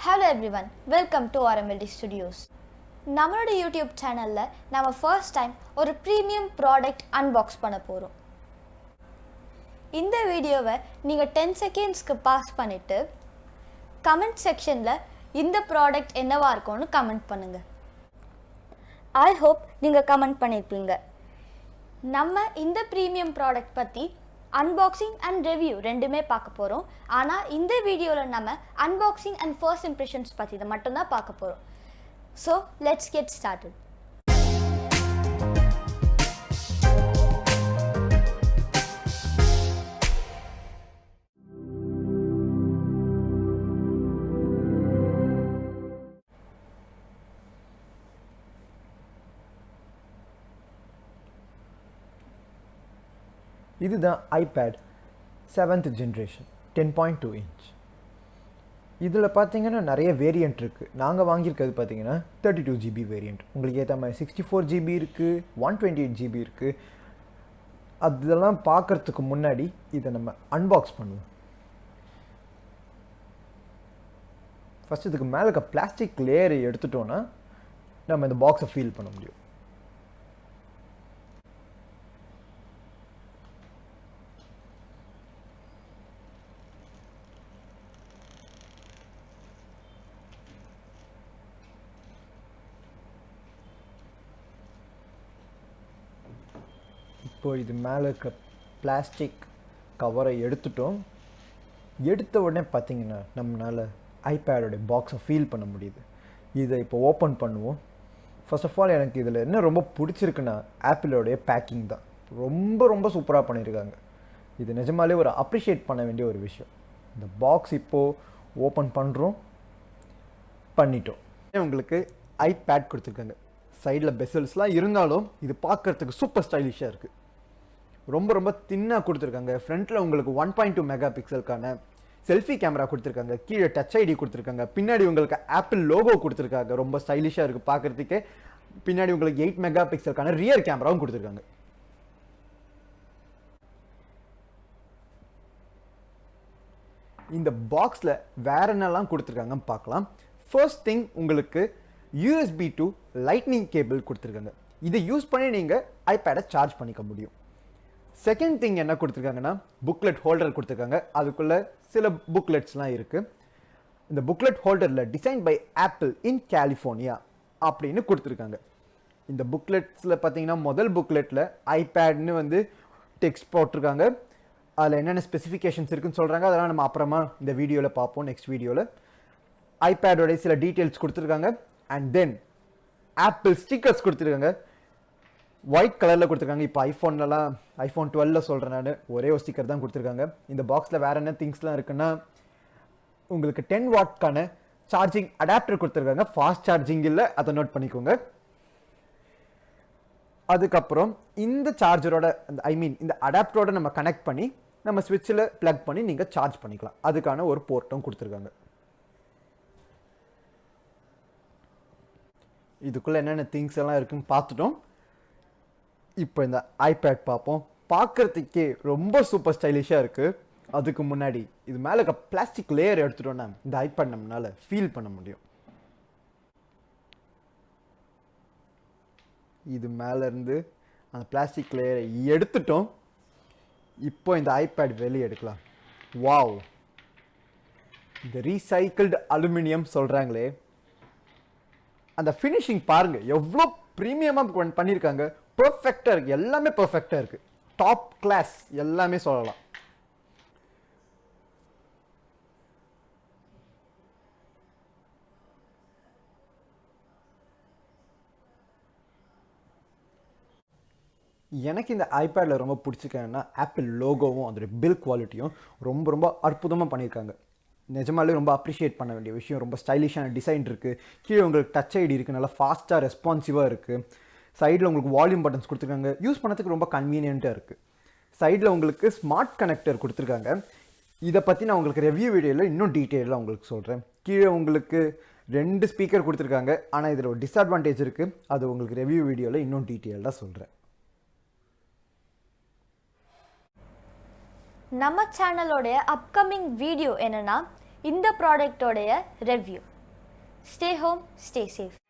Hello everyone, welcome to RMLD Studios. நம்மளோட YouTube சேனலில் நம்ம ஃபர்ஸ்ட் டைம் ஒரு ப்ரீமியம் ப்ராடக்ட் அன்பாக்ஸ் பண்ண போகிறோம். இந்த வீடியோவை நீங்கள் 10 செகண்ட்ஸ்க்கு பாஸ் பண்ணிவிட்டு கமெண்ட் செக்ஷனில் இந்த ப்ராடக்ட் என்னவா இருக்கும்னு கமெண்ட் பண்ணுங்கள். ஐ ஹோப் நீங்கள் கமெண்ட் பண்ணியிருப்பீங்க. நம்ம இந்த ப்ரீமியம் ப்ராடக்ட் பற்றி அன்பாக்சிங் அண்ட் ரிவ்யூ ரெண்டுமே பார்க்க போகிறோம். ஆனால் இந்த வீடியோவில் நம்ம அன்பாக்சிங் அண்ட் ஃபர்ஸ்ட் இம்ப்ரெஷன்ஸ் பற்றி இதை மட்டும்தான் பார்க்க போகிறோம். So let's get started. இதுதான் ஐபேட் 7th ஜென்ரேஷன் 10.2 இன்ச். இதில் பார்த்தீங்கன்னா நிறைய வேரியண்ட் இருக்குது. நாங்கள் வாங்கியிருக்கிறது பார்த்தீங்கன்னா 32 GB வேரியண்ட். உங்களுக்கு ஏற்ற மாதிரி 64 GB இருக்குது, 128 GB இருக்குது. அதெல்லாம் பார்க்குறதுக்கு முன்னாடி இதை நம்ம அன்பாக்ஸ் பண்ணுவோம். ஃபஸ்ட் இதுக்கு மேலே இருக்க பிளாஸ்டிக் லேயரை எடுத்துட்டோன்னா நம்ம இந்த பாக்ஸை ஃபீல் பண்ண முடியும். இப்போ இது மேலே இருக்க பிளாஸ்டிக் கவரை எடுத்துட்டோம். எடுத்த உடனே பார்த்தீங்கன்னா நம்மளால் ஐபேடோடைய பாக்ஸை ஃபீல் பண்ண முடியுது. இதை இப்போ ஓப்பன் பண்ணுவோம். ஃபர்ஸ்ட் ஆஃப் ஆல் எனக்கு இதில் என்ன ரொம்ப பிடிச்சிருக்குன்னா ஆப்பிளோடைய பேக்கிங் தான். ரொம்ப ரொம்ப சூப்பராக பண்ணியிருக்காங்க. இது நிஜமாலே ஒரு அப்ரிஷியேட் பண்ண வேண்டிய ஒரு விஷயம். இந்த பாக்ஸ் இப்போது ஓப்பன் பண்ணுறோம். பண்ணிட்டோம். உங்களுக்கு ஐபேட் கொடுத்துருக்காங்க. சைடில் பெசல்ஸ்லாம் இருந்தாலும் இது பார்க்குறதுக்கு சூப்பர் ஸ்டைலிஷாக இருக்குது. ரொம்ப ரொம்ப தின்னாக கொடுத்துருக்காங்க. ஃப்ரண்ட்டில் உங்களுக்கு 1.2 மெகா பிக்சலுக்கான செல்ஃபி கேமரா கொடுத்துருக்காங்க. கீழே டச் ஐடி கொடுத்துருக்காங்க. பின்னாடி உங்களுக்கு ஆப்பிள் லோகோ கொடுத்துருக்காங்க. ரொம்ப ஸ்டைலிஷாக இருக்குது பார்க்குறதுக்கே. பின்னாடி உங்களுக்கு 8 மெகா பிக்சலுக்கான ரியர் கேமராவும் கொடுத்துருக்காங்க. இந்த பாக்ஸில் வேற என்னெல்லாம் கொடுத்துருக்காங்கன்னு பார்க்கலாம். ஃபர்ஸ்ட் திங் உங்களுக்கு USB to லைட்னிங் கேபிள் கொடுத்துருக்காங்க. இதை யூஸ் பண்ணி நீங்கள் ஐபேடை சார்ஜ் பண்ணிக்க முடியும். செகண்ட் திங் என்ன கொடுத்துருக்காங்கன்னா புக்லெட் ஹோல்டர் கொடுத்துருக்காங்க. அதுக்குள்ளே சில புக்லெட்ஸ்லாம் இருக்குது. இந்த புக்லெட் ஹோல்டரில் design by Apple in California அப்படின்னு கொடுத்துருக்காங்க. இந்த புக்லெட்ஸில் பார்த்தீங்கன்னா முதல் புக்லெட்டில் ஐபேட்னு வந்து டெக்ஸ்ட் போட்டிருக்காங்க. அதில் என்னென்ன ஸ்பெசிஃபிகேஷன்ஸ் இருக்குன்னு சொல்கிறாங்க. அதெல்லாம் நம்ம அப்புறமா இந்த வீடியோவில் பார்ப்போம். நெக்ஸ்ட் வீடியோவில் ஐபேடோடைய சில டீட்டெயில்ஸ் கொடுத்துருக்காங்க. அண்ட் தென் ஆப்பிள் ஸ்டிக்கர்ஸ் கொடுத்துருக்காங்க. ஒயிட் கலரில் கொடுத்துருக்காங்க. இப்போ ஐஃபோன்லலாம் ஐஃபோன் 12 சொல்கிறேன் நான், ஒரே ஒரு ஸ்டிக்கர் தான் கொடுத்துருக்காங்க. இந்த பாக்ஸில் வேறு என்ன திங்ஸ்லாம் இருக்குன்னா உங்களுக்கு 10 வாட்க்கான சார்ஜிங் அடாப்டர் கொடுத்துருக்காங்க. ஃபாஸ்ட் சார்ஜிங் இல்லை, அதை நோட் பண்ணிக்கோங்க. அதுக்கப்புறம் இந்த சார்ஜரோட இந்த அடாப்டரோட நம்ம கனெக்ட் பண்ணி நம்ம ஸ்விட்சில் ப்ளக் பண்ணி நீங்கள் சார்ஜ் பண்ணிக்கலாம். அதுக்கான ஒரு போர்ட்டும் கொடுத்துருக்காங்க. இதுக்குள்ளே என்னென்ன திங்ஸ் எல்லாம் இருக்குன்னு பார்த்துட்டோம். இப்போ இந்த ஐபேட் பார்ப்போம். பார்க்குறதுக்கே ரொம்ப சூப்பர் ஸ்டைலிஷாக இருக்குது. அதுக்கு முன்னாடி இது மேலே இருக்க பிளாஸ்டிக் லேயர் எடுத்துட்டோன்னா இந்த ஐபேட் நம்மளால் ஃபீல் பண்ண முடியும். இது மேலேருந்து அந்த பிளாஸ்டிக் லேயரை எடுத்துட்டோம். இப்போ இந்த ஐபேட் வெளியே எடுக்கலாம். வாவ், இந்த ரீசைக்கிள்டு அலுமினியம் சொல்கிறாங்களே, அந்த ஃபினிஷிங் பாருங்க எவ்வளோ ப்ரீமியமாக பண்ணியிருக்காங்க. பர்ஃபெக்டாக இருக்குது. எல்லாமே பர்ஃபெக்டாக இருக்குது. டாப் கிளாஸ் எல்லாமே சொல்லலாம். எனக்கு இந்த ஐபேடில் ரொம்ப பிடிச்சிருக்கேன்னா ஆப்பிள் லோகோவும் அதோடைய பில் குவாலிட்டியும் ரொம்ப ரொம்ப அற்புதமாக பண்ணியிருக்காங்க. நிஜமாலே ரொம்ப அப்ரிஷியேட் பண்ண வேண்டிய விஷயம். ரொம்ப ஸ்டைலிஷான டிசைன் இருக்குது. கீழே உங்களுக்கு டச் ஐடி இருக்குது. நல்லா ஃபாஸ்ட்டாக ரெஸ்பான்சிவாக இருக்குது. சைடில் உங்களுக்கு வால்யூம் பட்டன்ஸ் கொடுத்துருக்காங்க. யூஸ் பண்ணதுக்கு ரொம்ப கன்வீனியண்ட்டாக இருக்குது. சைடில் உங்களுக்கு ஸ்மார்ட் கனெக்டர் கொடுத்துருக்காங்க. இதை பற்றி நான் உங்களுக்கு ரிவ்யூ வீடியோவில் இன்னும் டீட்டெயிலாக உங்களுக்கு சொல்கிறேன். கீழே உங்களுக்கு 2 ஸ்பீக்கர் கொடுத்துருக்காங்க. ஆனால் இதில் ஒரு டிஸ்அட்வான்டேஜ் இருக்குது. அது உங்களுக்கு ரிவ்யூ வீடியோவில் இன்னும் டீட்டெயிலாக சொல்கிறேன். நம்ம சேனலோடைய அப்கமிங் வீடியோ என்னன்னா இந்த ப்ராடக்டோடைய review. Stay home, stay safe.